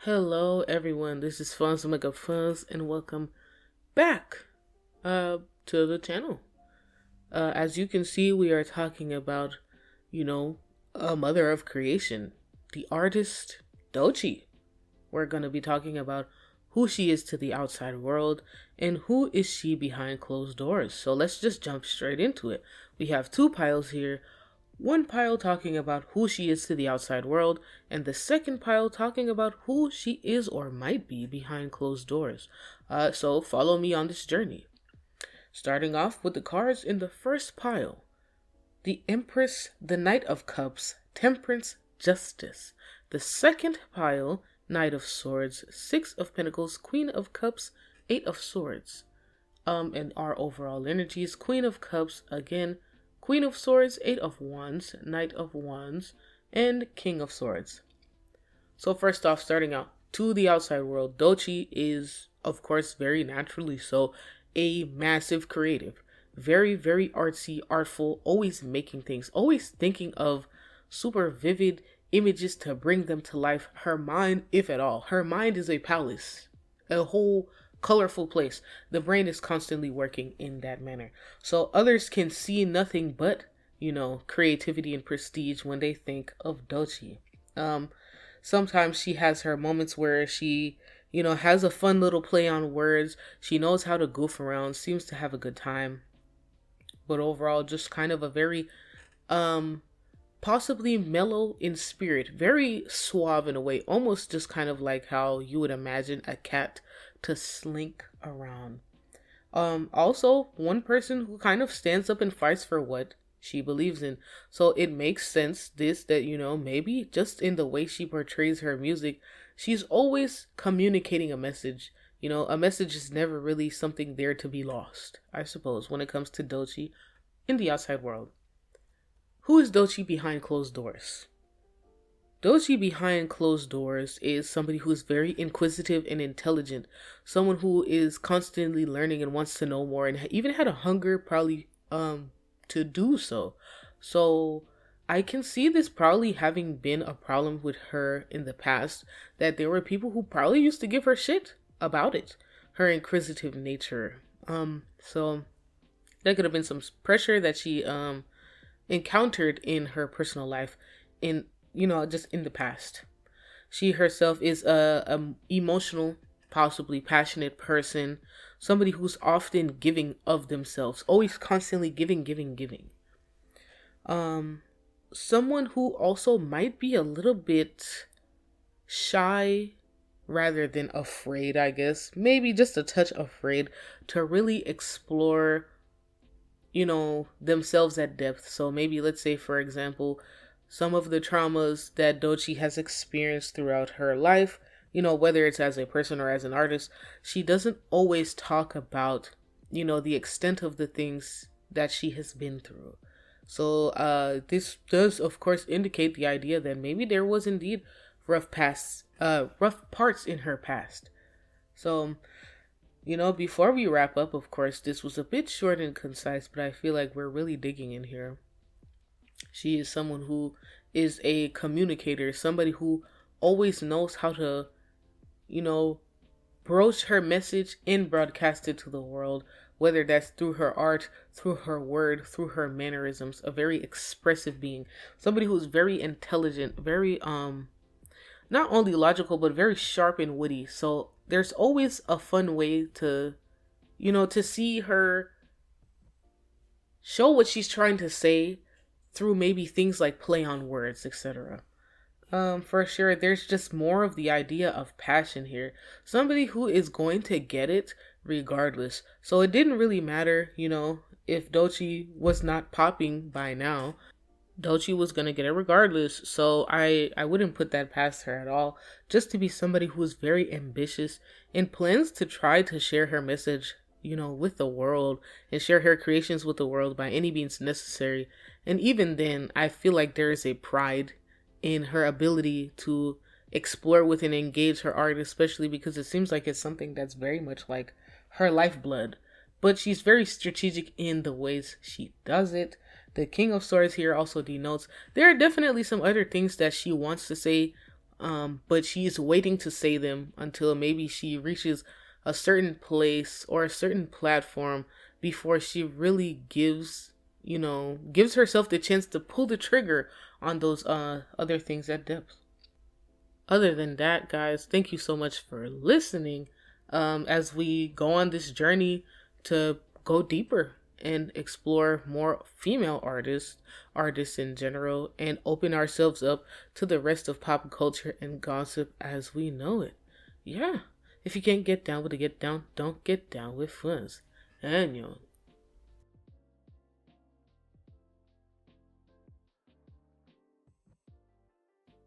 Hello everyone, this is Funz from Makeup Funz and welcome back to the channel. As you can see, we are talking about, you know, a mother of creation, the artist Doechii. We're going to be talking about who she is to the outside world and who is she behind closed doors. So let's just jump straight into it. We have two piles here. One pile talking about who she is to the outside world, and the second pile talking about who she is or might be behind closed doors. So follow me on this journey. Starting off with the cards in the first pile: the Empress, the Knight of Cups, Temperance, Justice. The second pile: Knight of Swords, Six of Pentacles, Queen of Cups, Eight of Swords. And our overall energies: Queen of Cups again, Queen of Swords, Eight of Wands, Knight of Wands, and King of Swords. So first off, starting out to the outside world, Doechii is, of course, very naturally so, a massive creative. Very, very artsy, artful, always making things, always thinking of super vivid images to bring them to life. Her mind, if at all, her mind is a palace, a whole colorful place. The brain is constantly working in that manner. So others can see nothing but, creativity and prestige when they think of Doechii. Sometimes she has her moments where she, has a fun little play on words. She knows how to goof around, seems to have a good time. But overall, just kind of a very, possibly mellow in spirit, very suave in a way, almost just kind of like how you would imagine a cat to slink around. Also, one person who kind of stands up and fights for what she believes in. So it makes sense that, maybe just in the way she portrays her music, she's always communicating a message. A message is never really something there to be lost, I suppose, when it comes to Doechii in the outside world. Who is Doechii behind closed doors? Doechii behind closed doors is somebody who is very inquisitive and intelligent, someone who is constantly learning and wants to know more, and even had a hunger probably to do so. So I can see this probably having been a problem with her in the past, that there were people who probably used to give her shit about it, her inquisitive nature. So there could have been some pressure that she encountered in her personal life in just in the past. She herself is a emotional, possibly passionate person, somebody who's often giving of themselves, always constantly giving. Someone who also might be a little bit shy rather than afraid, I guess. Maybe just a touch afraid to really explore, themselves at depth. So maybe, let's say, for example, some of the traumas that Doechii has experienced throughout her life, whether it's as a person or as an artist, she doesn't always talk about, the extent of the things that she has been through. So this does, of course, indicate the idea that maybe there was indeed rough parts in her past. So, before we wrap up, of course, this was a bit short and concise, but I feel like we're really digging in here. She is someone who is a communicator, somebody who always knows how to, broach her message and broadcast it to the world, whether that's through her art, through her word, through her mannerisms. A very expressive being, somebody who's very intelligent, very, not only logical, but very sharp and witty. So there's always a fun way to, to see her show what she's trying to say through maybe things like play on words, etc. For sure, there's just more of the idea of passion here. Somebody who is going to get it regardless. So it didn't really matter, if Doechii was not popping by now. Doechii was going to get it regardless. So I wouldn't put that past her at all. Just to be somebody who is very ambitious and plans to try to share her message, with the world, and share her creations with the world by any means necessary. And even then, I feel like there is a pride in her ability to explore with and engage her art, especially because it seems like it's something that's very much like her lifeblood. But she's very strategic in the ways she does it. The King of Swords here also denotes there are definitely some other things that she wants to say but she's waiting to say them until maybe she reaches a certain place or a certain platform before she really gives herself the chance to pull the trigger on those other things at depth. Other than that, guys, thank you so much for listening as we go on this journey to go deeper and explore more female artists in general, and open ourselves up to the rest of pop culture and gossip as we know it. Yeah, if you can't get down with the get down, don't get down with fuzz. And